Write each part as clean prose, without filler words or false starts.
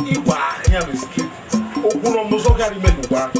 Iwa, here is street. Open on Mozogari Meduba.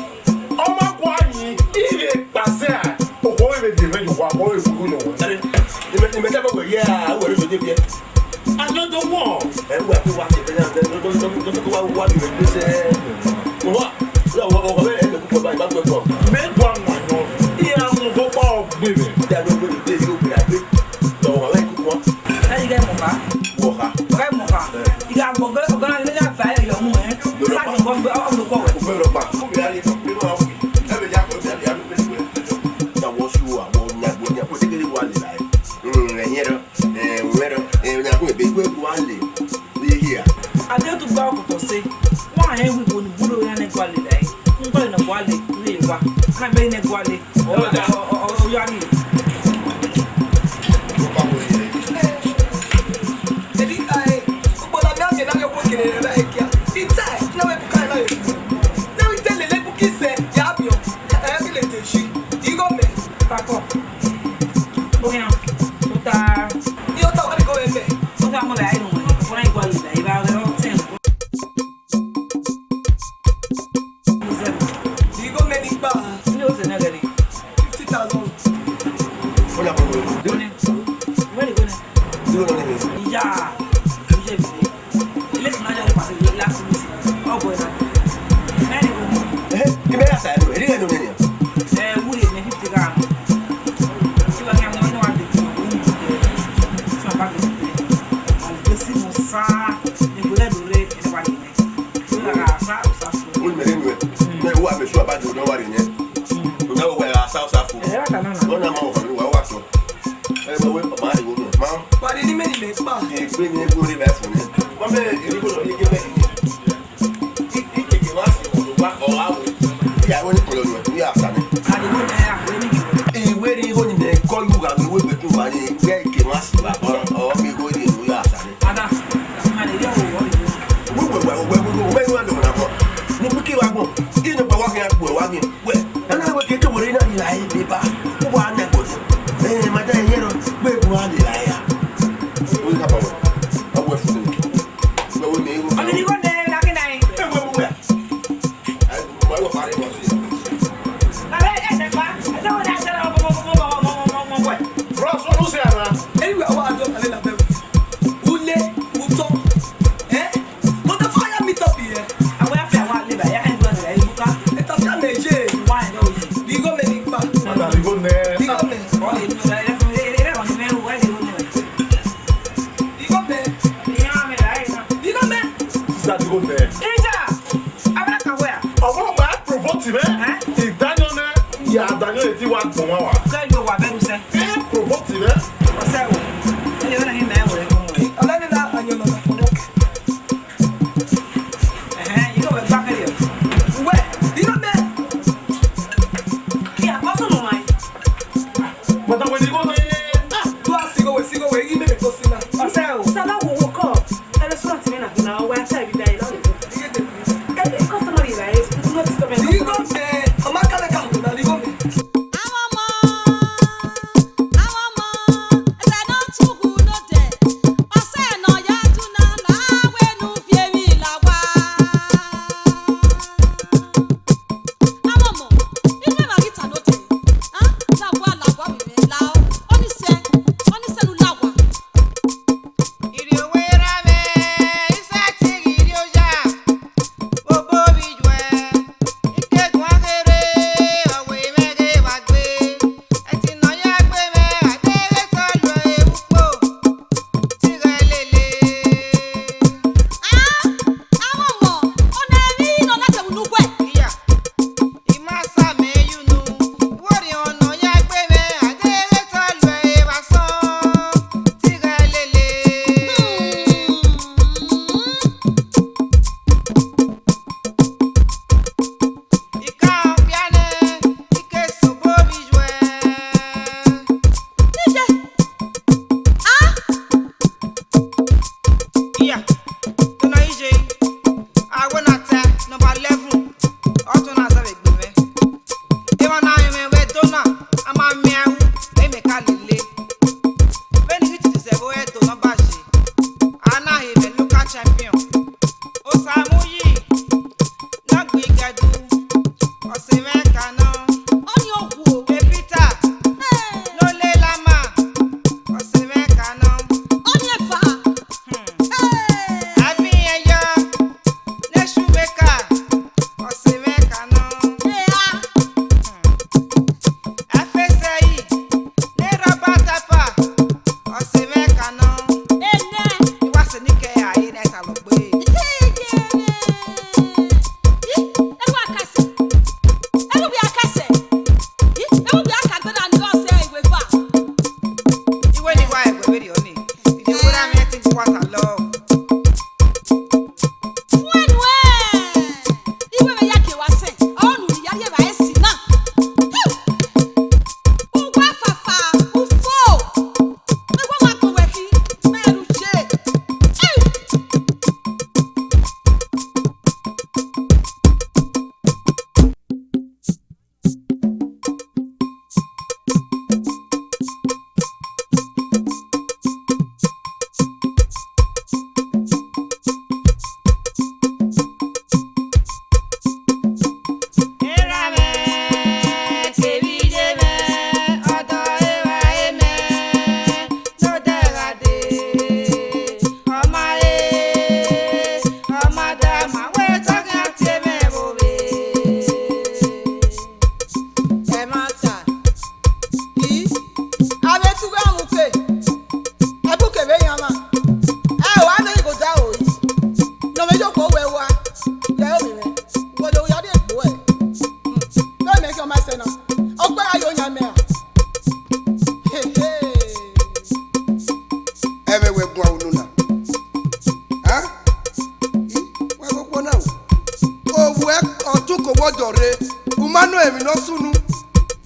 ko wodore umano emi no sunu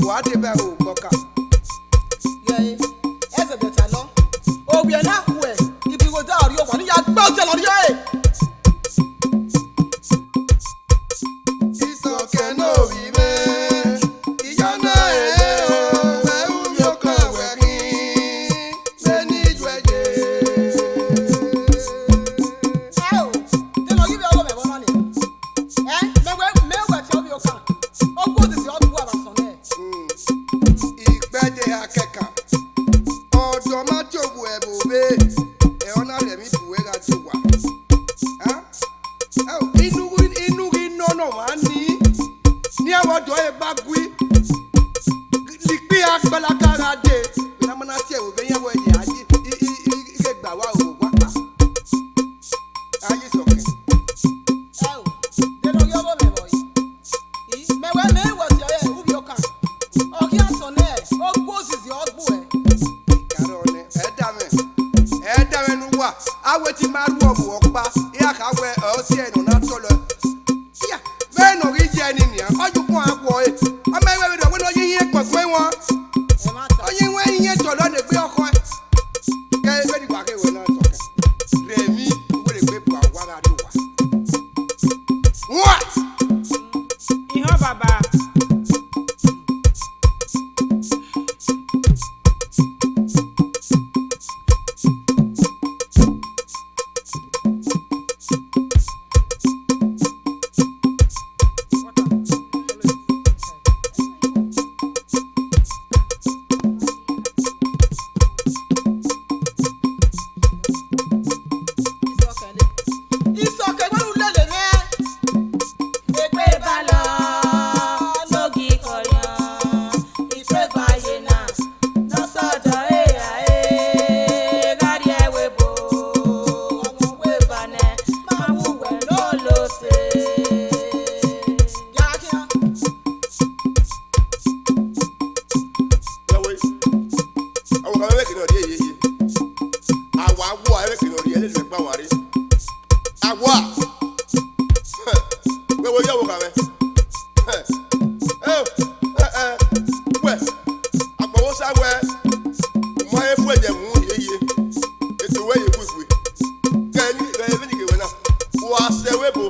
wa de be o boka ye eze beta lo obi na ku e ibi go da ori o wa ni ya gba o je lo ri e iso ke no wi me iyana o we u mi o ka we kin me ni jweje oh de lo give your me bono ni me we ti obi o kan o go di si o bu ara so ne ìgbẹ́dẹ akẹ́kà ọ̀dọ́ má jòwó ẹ̀bù bẹ́ ẹ̀ ọ́nà rẹ̀ mi bùwé ra ti wà. inú iná náà wá ní àwọn ọ̀dọ́ ẹ̀ bá gbé lípé agbálagára dé ìlànà tí ẹ̀wò bẹ́ẹ̀ yẹn wọ ẹ̀yẹ ayé ike gbà wá òwò wá pa ayé sọ̀kẹ́. oh de lo give me boy me we ti o ye ubi o kan o ki aso ne o go si si o gbo e Karo ne ẹ̀ẹ́dàmẹ́ nu wà awẹ́ ti máa rú ọ̀mù ọ̀pá ìyá kàwé ọ̀ọ́sí ẹ̀nù náà tọ́lọ. Bíyà bẹ́ẹ̀ nà orí jẹ́ ẹni nìyà ọdún kan àpọ̀ ẹ̀ ọmọ ẹ̀wẹ̀ rẹ̀ wọ́n lọ yíyí pẹ̀pẹ́ wọn e ma ta ọyẹ́ wọn yíyí tọ̀lọ́ lè gbé ọkọ ẹ̀ kẹ́ ẹ bẹ́ẹ̀ nígbà kéwòn náà sọ̀kẹ́ rèmí wọ́n lè gbé bùa wàrà ló wà. Wọ́n Ihe baba. isoke gbanu lele me Ìpè balọ̀ lógi kọ̀yàn, ìpè báyé náà lọ́sọ̀dọ̀ èèyà gárí ẹ̀wẹ̀ bò ọmọ wé banẹ̀ máa wúwẹ̀ ló ló ṣe. ya kian lọ́wọ́ àwọn kan wẹ́wẹ́ kìnnà rí èyí yìí àwọ̀ àwọ̀ ẹ̀wẹ́ kìnnà rí ẹlẹ́dẹ̀ẹ́ gbà wà rí àwọ̀ à wẹ́wọ́ yẹ̀wò kàwẹ́ wẹ́ àpọ̀wọ́ sáwẹ́ mọ́ ẹ fún ẹ̀jẹ̀ mú yéye ètò ìwé yẹ kúkú kẹ́ni kẹ́ni fẹ́ni kẹwẹ́ náà wọ́n aṣẹ́wé bò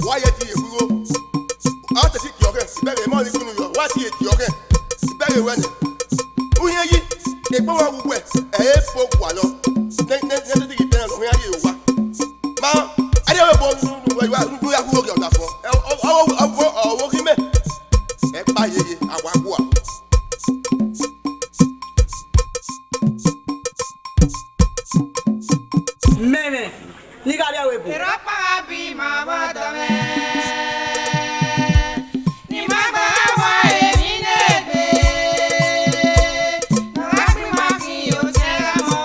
wọ́n ayẹ ti yẹ kúrò àwọn tẹ̀sí kìọ́kẹ́ ìbẹ̀rẹ̀ mọ́ ní kúnnú yọ wọ́n ti yẹ kìọ́kẹ́ ìbẹ̀rẹ̀ wẹ́ni uye yi ekpe wa wugbe eye fo gwa lọ ne tètè kì í tẹ́lẹ̀ lọ́wọ́ yáyé wa ma ẹni ẹ̀rọ bọ nínú ya kúrò kí ọ̀dà fọ ọwọ́ kí mẹ́ ẹ pa yeye àwa kú wa. meme ni ga dia we bo Ìrọ́pá bí màmá dọ̀mẹ́. Ní má bá wá èmi lébè. Nàrá bí má fi ò tẹ́ra mọ́.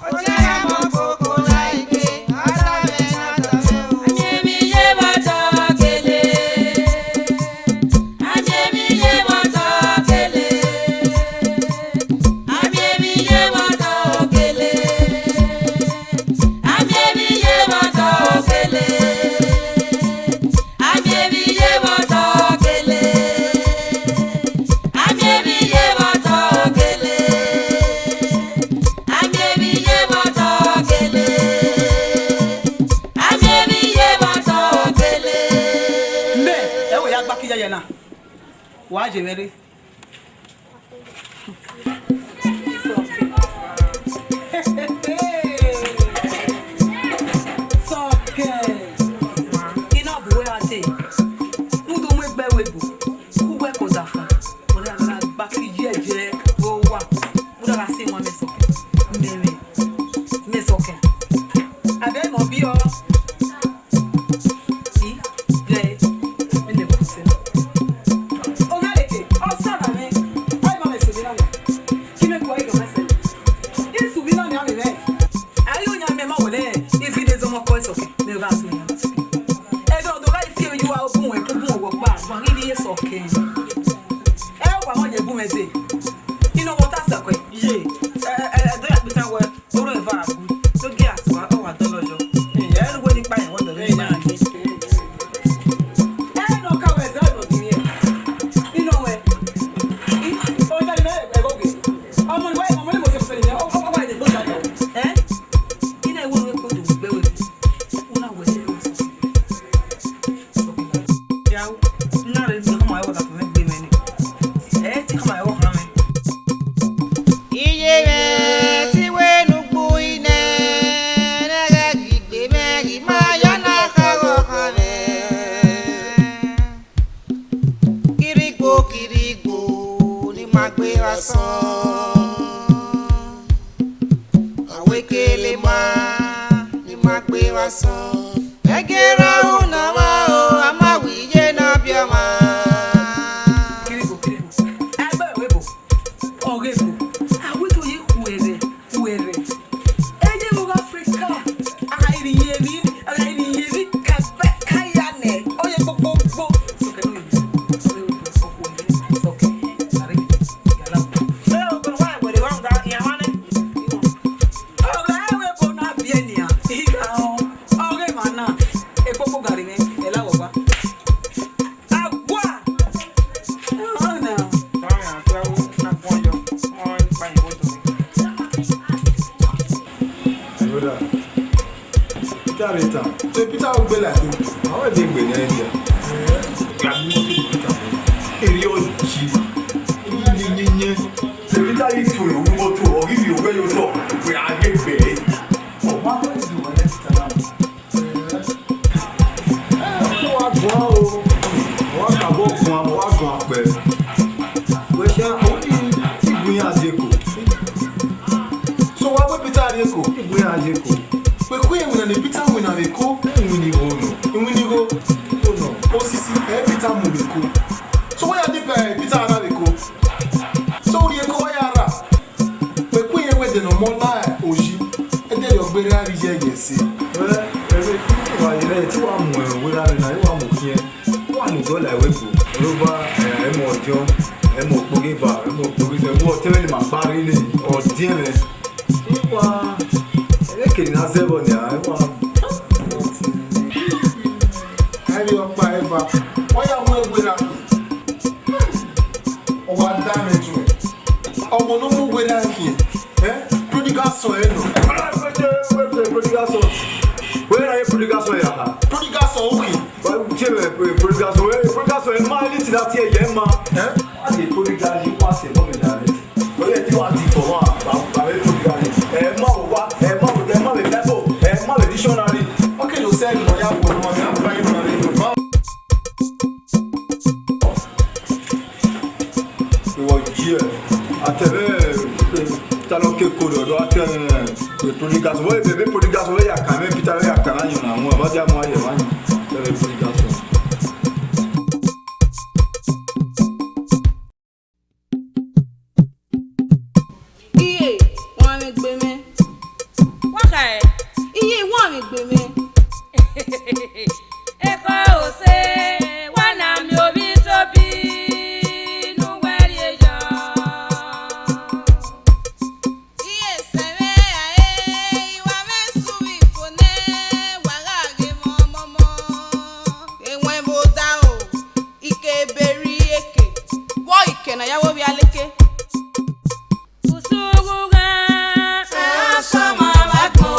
Ò tẹ́ra mọ́ kókó láìpé. Ọ̀dọ̀mẹ́ náà dọ̀mẹ́ o. Àjẹmí yé bọ́tọ̀ kele. Àjẹmí yé bọ́tọ̀ kele. Àjẹmí yé bọ́tọ̀ kele. Àjẹmí yé bọ́tọ̀ kele. Àjẹmí yé bọ́tọ̀ kele. Àjẹmí yé bọ́tọ̀ kele. Àjẹmí yé bọ́tọ̀ kele. Àjẹmí yé bọ́tọ̀ kele. me e wo ya gba ki yeye na wa je mere soke ina buwe ate mudu mu egbe webo kuwe ko da fun mo da gba ki jeje o wa mo da se mo me soke me soke abe mo bi o si je me le ko se o ga leke o sa na me ai ma me se bi na me ki me ko ai do me se isu bi na ni ame me ayo nya me ma wole ifi de zo mo ko soke me ga se nya soke e do do ga ifi you a ogun e ko gun owo pa wa ri bi soke e wa mo je gun me se ino water soke ye do ya pitan we oro e va agu so ge aswa o wa dolojo e ru we ni pa e won do re na pe wa so. Egera una wa o ama wiye na bioma. Kiribo. Agba webo. Ogebo. Awito yi kuere. Eje mo Africa. Akairi yebi kabe kayane. Oye gbogbo. Peter will be like him. How are they going to end Peter is to you, we go to or give you where you talk. We are getting paid. Oh, what do you do next time? So what will Peter Adeko? We queen when the Peter win and go, we go. Oh, Sisi, Peter Mubiko. So why are they Peter Adeko? So we go yara. We queen with the normal lie, Oji, and then your very reject. Well, everything one go like we go. Over Emotion, Emogiva, whatever my barley or dealing. Can I say what I want? I don't buy ever. Why am I with that? Oh, what damage to it? Oh, no more with that here. Eh? Prodigal soil. Prodigal soil. Where are you, prodigal soil? Prodigal soil, okay. But prodigal soil, my little that here, Yemma. Eh? I did prodigal, you want to say, Mommy, darling. But yet you want it for one. Okay, you said you have one more. Here, at the talon que could do at the Prodigas way, baby Prodigas way, I can't make it away. I can't know about their money. Iye, one make me. What guy? Iye, one make me. Eko ose wana mi obi tobi nu wari ejo. Iye seme ae, iwa me subi fone, waga ge momo. Enwe boda o, ike beri eke. Wo ike na yawo bi aleke. Usuguga Sama bako.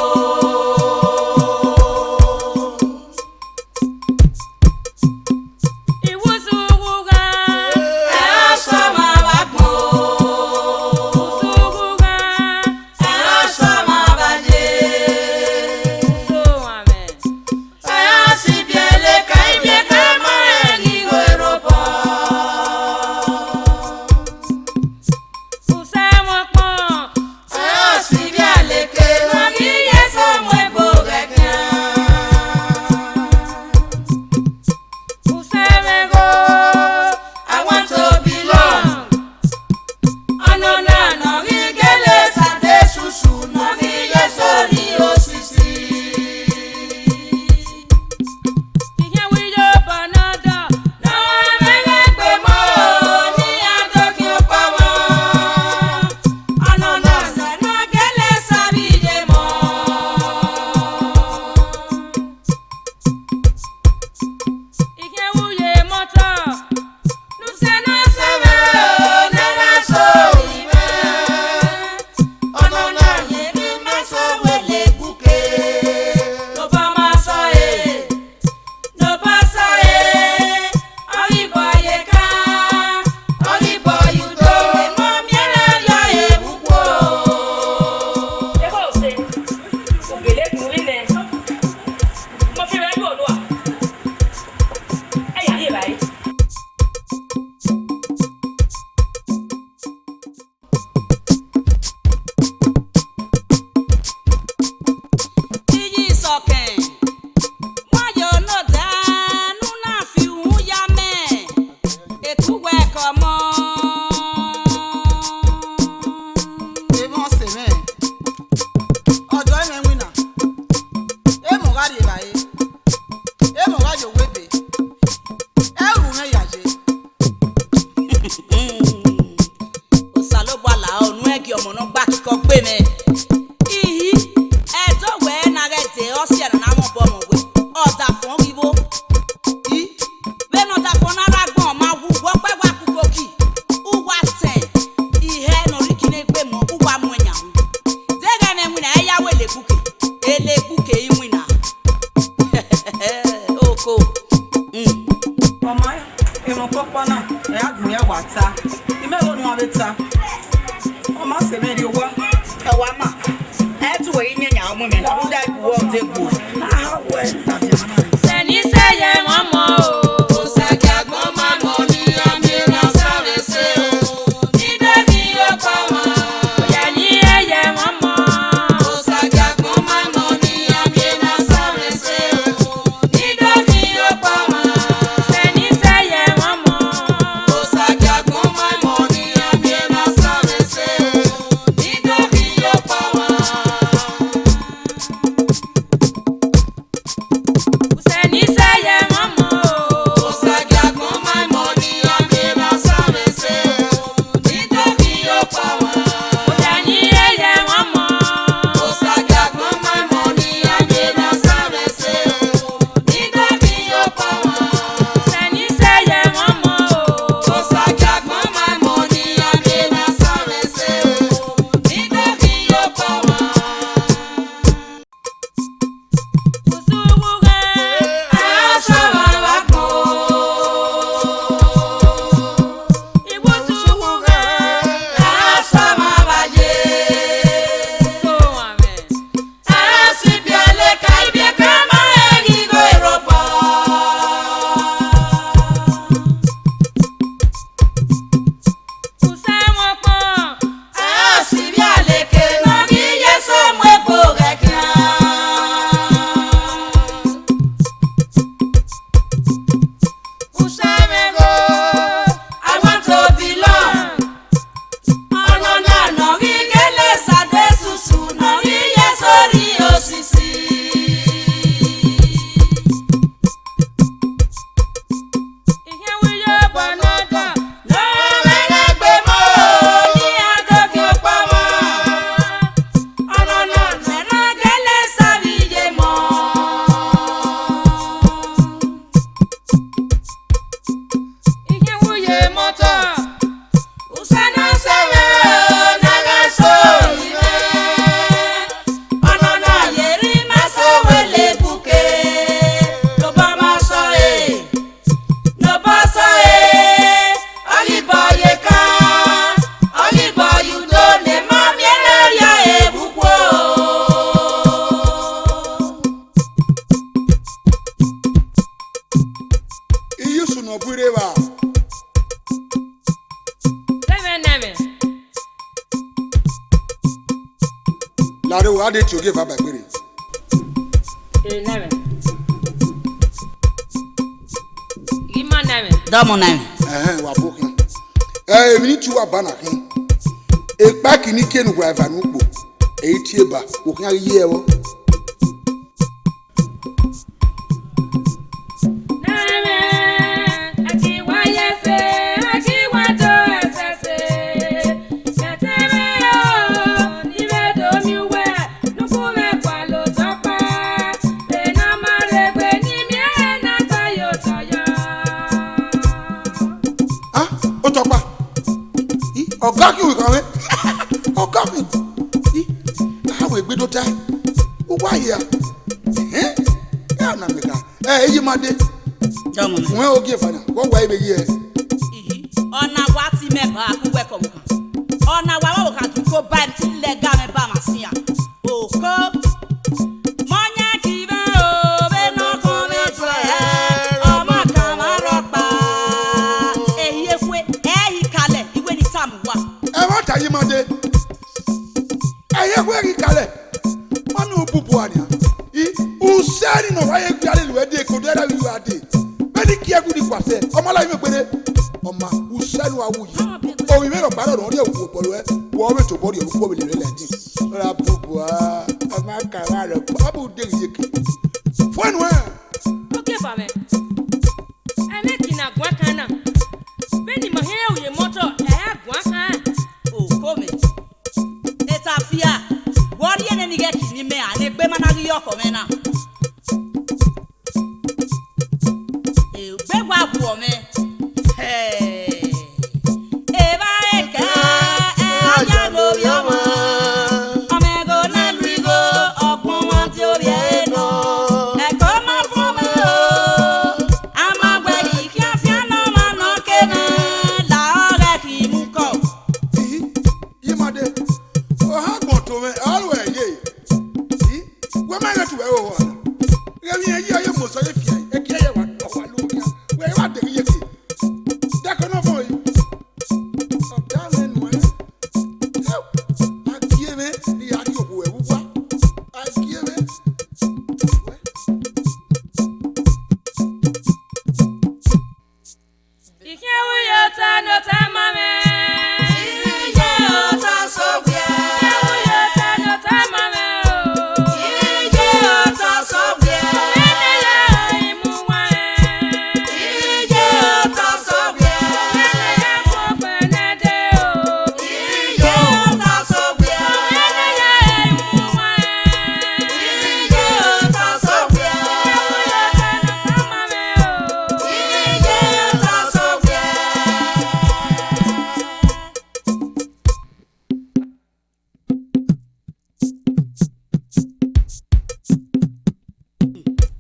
osia na mo bo mo we oda fon wibo I we no da fon ara gbon ma wu wo pe wa kukoki uwa 10 ihe no rikine gbe mo uwa mo nya dega na mu na ya we le buke imwina oko Mama, emo popana, e agun ya wata. Ime lo nu abeta. Mama se me ri owa. E wa ma. E tu we yin nya mu me na u da wo de go. Na ha we ta ti mana. Seni seye mama o. osaki agbon ma mo ni amira sare se o ni de mi o pa ma Oya ni eye mama. osaki agbon ma mo ni amira sare se o ni de mi o pa ma Seni seye mama. osaki agbon ma mo ni amira sare se o ni de mi o pa ma Seni seye mama o. osaki agbon ma mo ni amira sare se o ni de mi o pa ma Oya ni eye mama. osaki agbon ma mo ni amira sare se o ni de mi o pa ma Seni seye mama o. osaki agbon ma mo ni amira sare se o ni de mi o pa ma Usubuge. Ibusubuge. So amen. Usemo pon. Usamego. I want to belong. Ọ̀nà náà nà rí gẹ́lẹ́ sàdé sùsù nà rí yẹ sórí òṣìṣì. Ihe wiyo bonodo. Lọ́wọ́rẹ́ gbé mọ́ ní àgọ́gì ọ̀pamọ́. Ọ̀nà náà nà gẹ́lẹ́ sàríyé mọ́. Ihe wuye moto. Usana sẹ́wẹ̀ náà sọ ìwé. Ọ̀nà náà yẹrí má sọ̀wé lébùké. Ló bá má sọ ẹ̀. Ló bá sọ ẹ̀. Ọ̀lìbọ̀ yẹ ká. Ọ̀lìbọ̀ yùdó lè má miẹ́rẹ́ yá èbùkú. Iyusu no bureba. Neve. Lare wo ade ti oge fa bagbere. Neve. Gima neve. Dọ́mọ náà. Wa bokin. Emi ni tu wa bana kan. Epa kini kenu gwa eva nupo. Eyi tie ba, okin aye ewo. Neve. Akiwa yese. Akiwa do esese. Ketebe o. Nive do miwe. Nukume kwa lo topa. Ena marebe ni mie na tayo tayo. Ah, o topa. Ọ̀gá ki we kan we. Ọ̀gá mi. Awe gbe do ta. O wa ya. Ya na me ka. Eyi ma de. Dọ́mọ náà. Wọ́n oge fa na. Wọ́n wa ibe yi e. Ọ̀nà wa ti mẹ́bà akúwẹ́ kọ̀ wò kàn. Ọ̀nà wa wà wò kàn tún kó báyìí tí lẹ́gà mẹ́bà máa sí à. Òkó. Mọ́nyá kì í bẹ́ o, bẹ́ náà kàn mí tó ẹ̀. Ọmọ kan máa rọ̀pá. Èyí efue, ẹ̀yí kalẹ̀, ìwé ni táàmù wà. Ẹ wọ́n ta yi ma de. Ẹyẹ kú ẹ̀rí kalẹ̀. Wọ́n ní o bubu àná. Usẹ́ni nà wáyé gbé alẹ́ lùwẹ́ dé kò dẹ́rẹ́ wíwá dé. Bẹ́ẹ̀ni kí ẹ kú di kwasẹ̀. Ọmọláyé mi péré. Ọma usẹ́ni wa wù yìí. Omi mẹ́rin ọ̀pá lọ́dọ̀ ọ̀dẹ́ òkú pọ̀lú ẹ. Wọ́n mi tó bọ́ọ̀dì ọ̀rùkú omi lè lẹ́dí. Ọ̀rọ̀ bubu a. Ọmọ akara rẹ̀ bábù dé yéke. Fún ẹnu ẹ̀. Okay, Bame. Ene kina gwakana. Beni mahe uye moto gwaka. Òkó mi. Ètà fíà. Wọ́n rí ẹni ní kẹ́ kì í ní mẹ́ àná ẹgbẹ́ máa ń rí ọkọ̀ mẹ́ náà.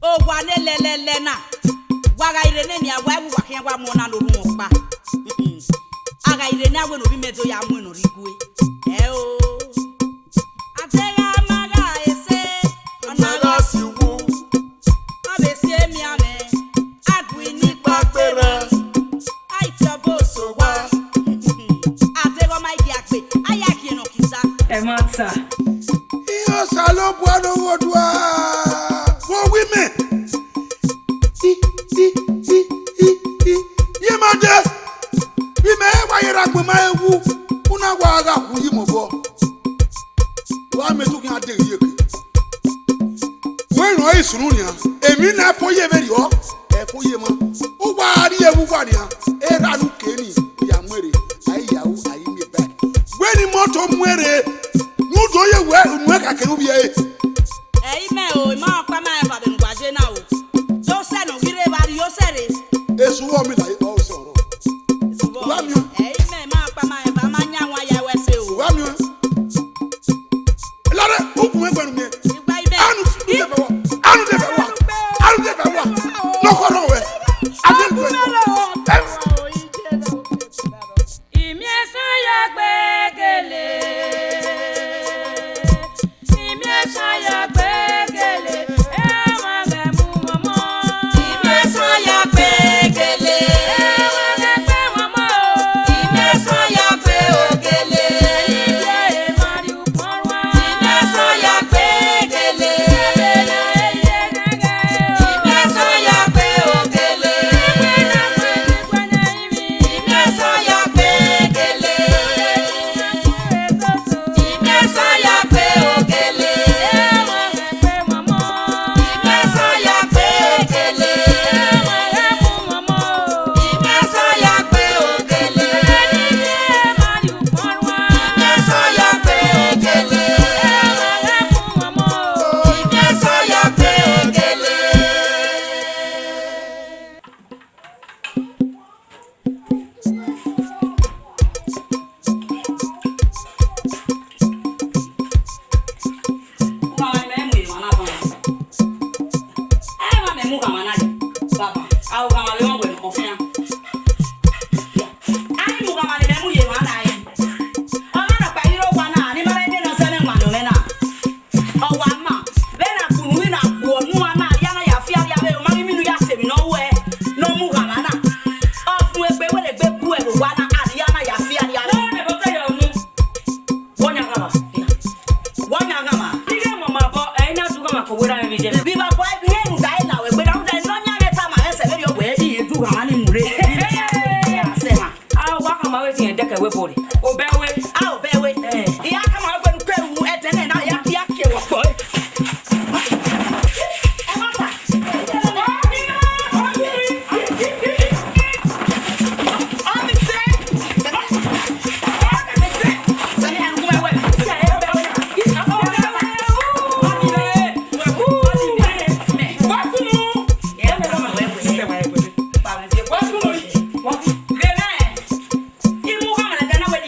O wa ne lelele na. Wa ga ire ne ni awa mu wa kan wa mo na lo mu pa. Aga ire ni awe no bi mezo ya mu no rigwe. O. Atega maga ese. Anaga siwu. Abesi emi ame. Agwi ni pa pere. Ai tabo so wa. Atega mai ki akpe. Aya ki no kisa. E mata. Iyo salo buano wodwa. Wo women. Ye made. Bi me wa yera gbe ma ewu. Una wa ga ku yi mo bo. Wa me tu kin ade ye ke. Wo ran isunu ni a. Emi na fo ye beri o. E fo ye mo. O wa ri ewu wa ni a. E ra nu ke ni. Ya mwere. Ai yawo ai me ba. We ni moto mwere. Nu do ye we mu ka ke nu bi e. Me o ma pa ma e ba de ngwaje na o. So se no gire ba ri yo sere. Esu wo mi la o soro. Wa mi o. Me ma pa ma e ba ma nya wa ya we se o. Wa mi o. Lare o ku me gbanu mi. Igba ibe. Anu de fe wo. Anu de fe wo. Anu de fe wo. No ko no we. Ade ku me. Imieso ya gbegele. Imieso ya gbegele. Ewa ge mu momo. Imieso ya gbegele. Ewa ge gbe momo. Imieso ya gbe ogele. Iye e mari uporwa. Imieso ya gbegele. Ebela eye gege o. Imieso ya gbe ogele. Ekwena kwe na imi. Imieso ya gbegele. Ezoso. Imieso ya gbe ogele. Ewa ge gbe momo. Imieso ya gbegele. Ewa ge mu momo. Imieso ya gbe ogele. Iye mari uporwa. Imieso ya gbe ogele. Ewa ge mu momo. Imieso ya gbe ogele. Viva boy, bien, gaila, we don't know nyame tama ese very owe e du ga mani mure. Sema. Ah, wa kama we tin deka we body. Obewe. Ah, obewe. Ya kama we gbe kweru etene na ya ke wo boy. Imu kama na kana we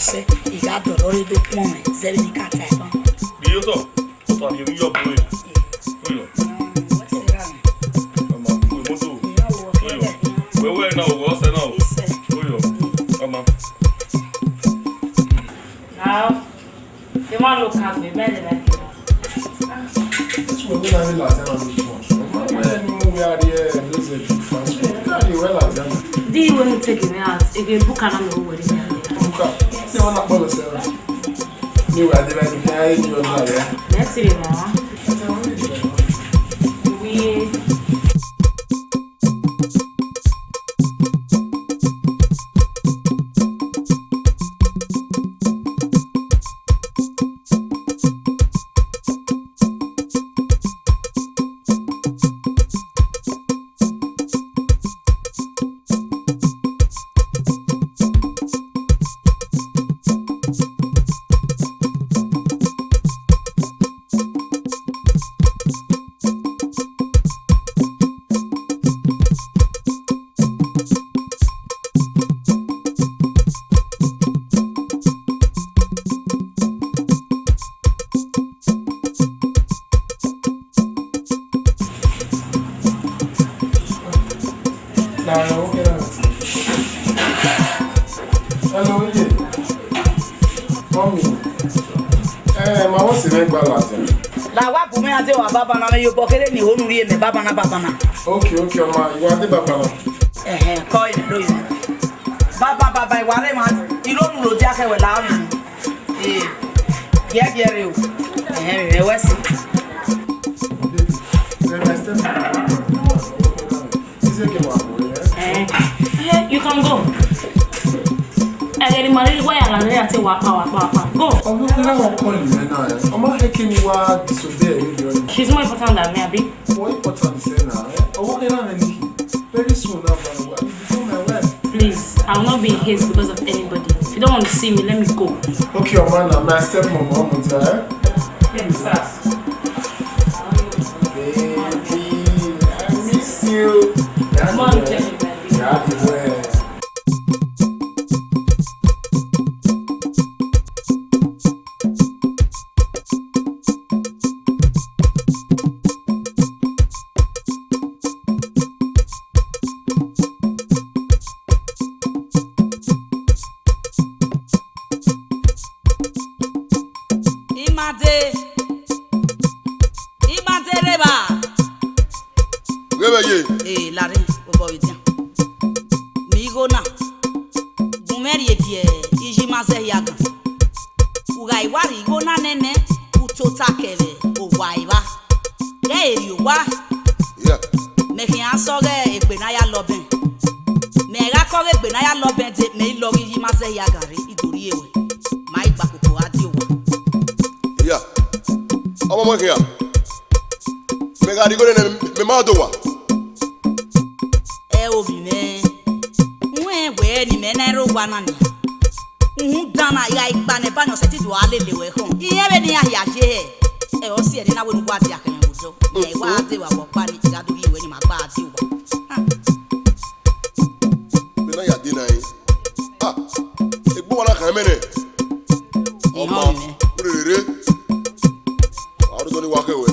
say he got the lorry do woman. Seven cat type. Bí yóò tọ̀, ó tọ̀ àbí omi yọ̀ bó yìí. Ó yọ̀. Ọmọ ìwé mọ́tò. Ó yọ̀. Wẹ́wẹ́ náà wọ́ ọ̀sẹ̀ náà. Ó yọ̀. Ọmọ. Now, the one look at me better like you. So we're going to be Latin on this one. When we are there, those are big fans. We're well Latin. Do you want to take me out? If you book another wedding, Buka. They want to follow Sarah. You are the right guy. You are there. let's see, Mama. We. Hello, yeah. Mommy. Ma wọ́n sì fẹ́ gba Latin. La wa bu me ate wa baba na me yo bokere ni onu ri me baba na. Okay, ọmọ ìwọ adé bàbá náà. Ko ina do yin. Baba iwa re ma ironu lo di akewe la onu. Dia re o. Me wesi. You can go. I get married. Why are you going to wapa? Go. She's more important than me, Abi. More important than now. Very soon now, Please, I will not be in haste because of anybody. If you don't want to see me, let me go. Okay, Amanda, my stepmom, Yes, sir. Baby, I miss you. Come on, Jenny, baby. Imate reba. Réveillé. La reine, au bout de Migona. Bumeri ebie, ijimaze yaga. Ugaiwari gona nene, utota keve, owaiba. Ge yuwa. Yeah. Me fi ansoge egbenaya loben. Me ga koge egbenaya loben de me lori ijimaze yaga re idori ewe. Mai gba koko adi owa. Yeah. Ọmọ mọ kìí ya. Mẹ̀gà àdìgbò nínú mi máa tó wà. Obi me. Nwe ni me na ro gwa na ni. Dana ya igba ne ba no se ti do alele we hon. Iye be ni ahia je he. O si e ni na we nu gwa ti akan wudo. E wa ate wa wo pa ni ga do iwe ni ma gba ati wo. Mi náà yà dín náà yín. Egbó wọn kàn mẹ́rin. Ọmọ rere. Àwọn tó ní wá kẹwẹ́.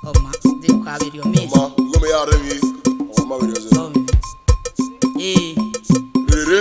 Ọmọ de ko abiri o me. Ọmọ ìwé mi yà rẹ̀ mi. Ọmọ mi rẹ̀ sẹ́. Rere.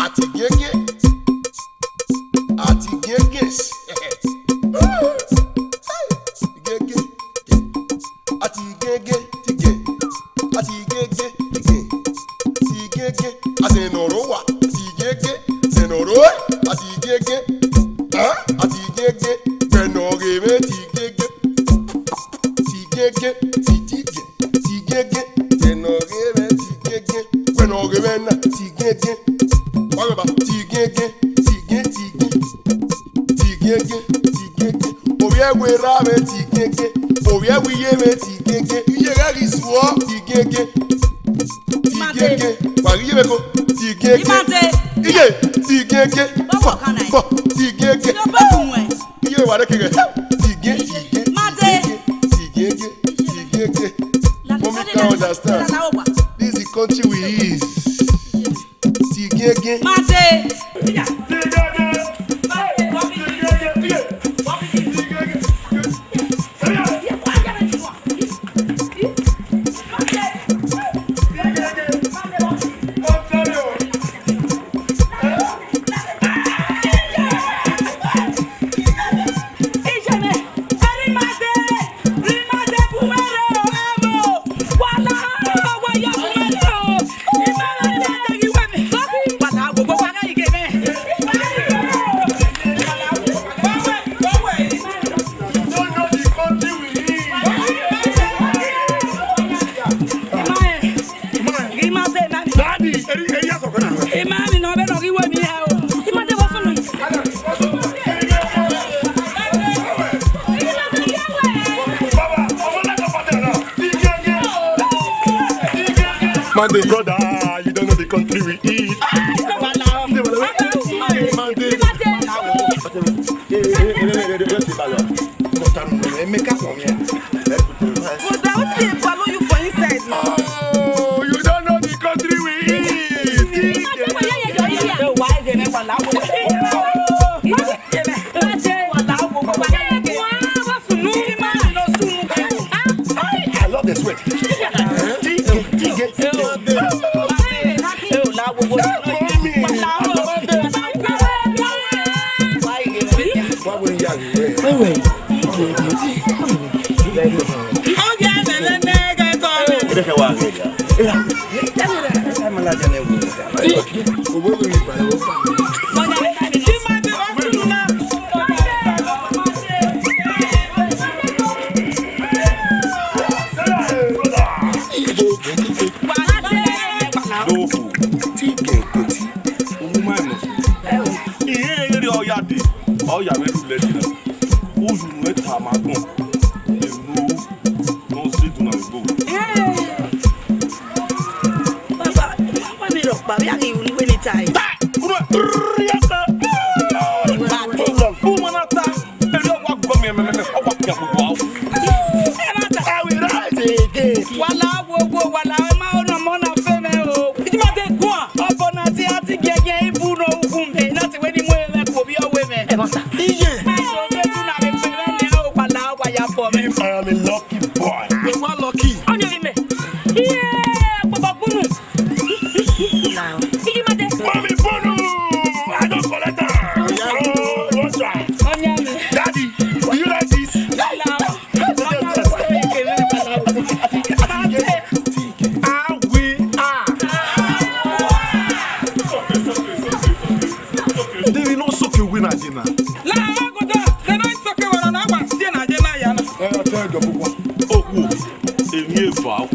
Atigege. Atigeges. Gege. Atigege. Tige. Atigege. Tige. Tigege. Asenorowa. Atigege. Senoroe. Atigege. Atigege. Penogeme. Tigege. Tigege. Tigege. Tigege. Penogeme. Tigege. Penogeme na. Tigege. Whatever. Tigege. Tigege. Tigege. Tigege. Oyewe rame tigege. Oyewe yeme tigege. Iyega riswo tigege. Tigege. Wari yeme ko tigege. Iye tigege. Bo tigege. Iye ware kege. Tigege. Tigege. Tigege. Mommy can't understand. This is the country we is. Tigege. Monday, brother, you don't know the country we eat. Oh, you don't know the country we eat. I love the sweat. I am a lucky boy. You are lucky. Mommy Bono! I don't collect her. What's wrong? Daddy, do you like this? They will not suck you win at dinner. Wow.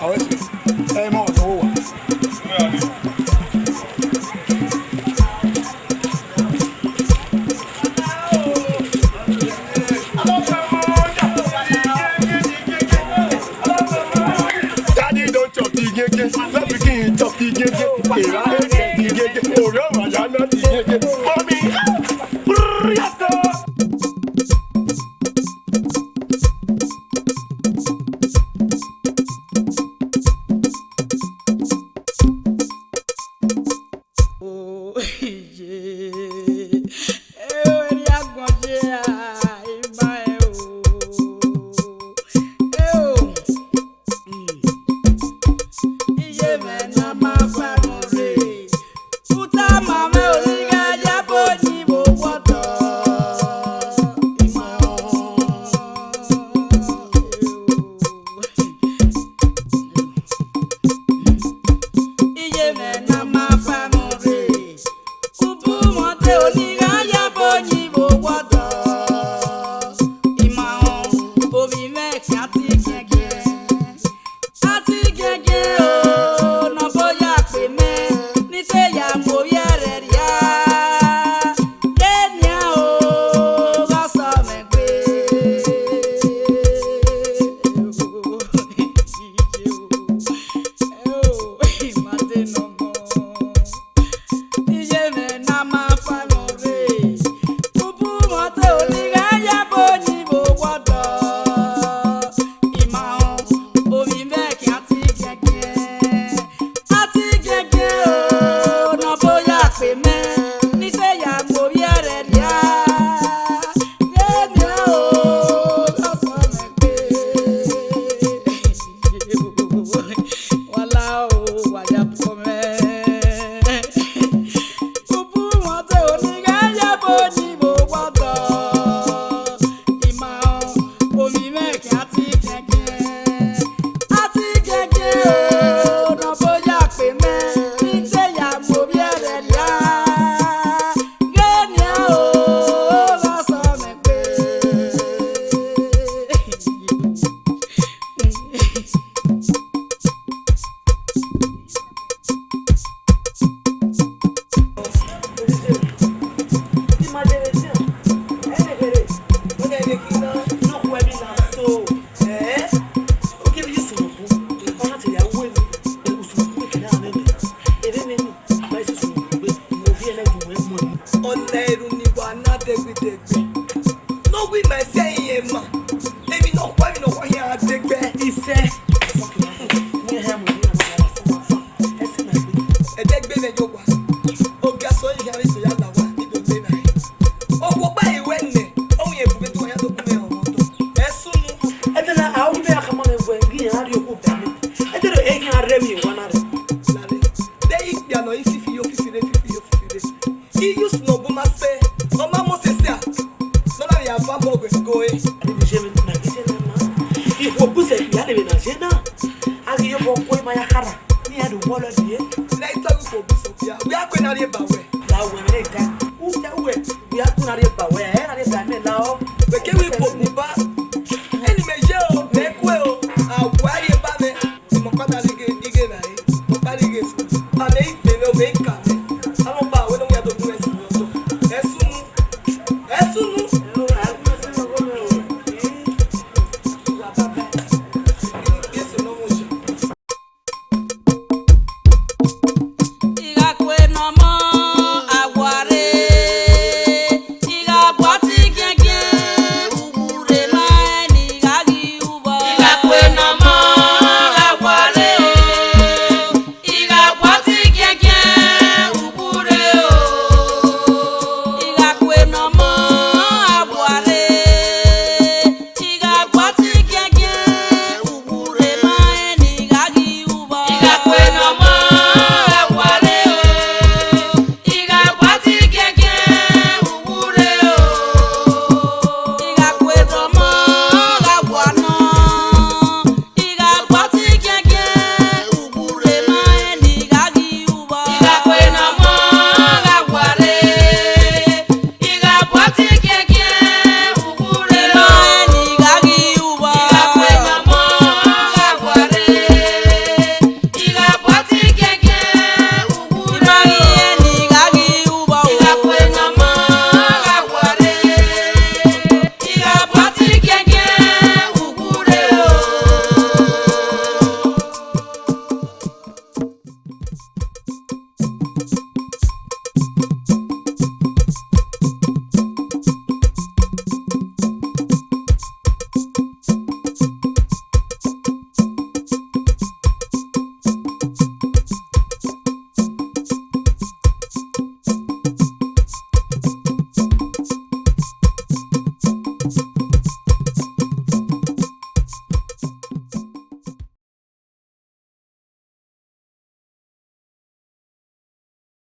Awesi. Mo so wa. Daddy don't chop the gege. Let me king chop the gege. Ira the gege. Oro ayana the gege. Mommy. Yato. Make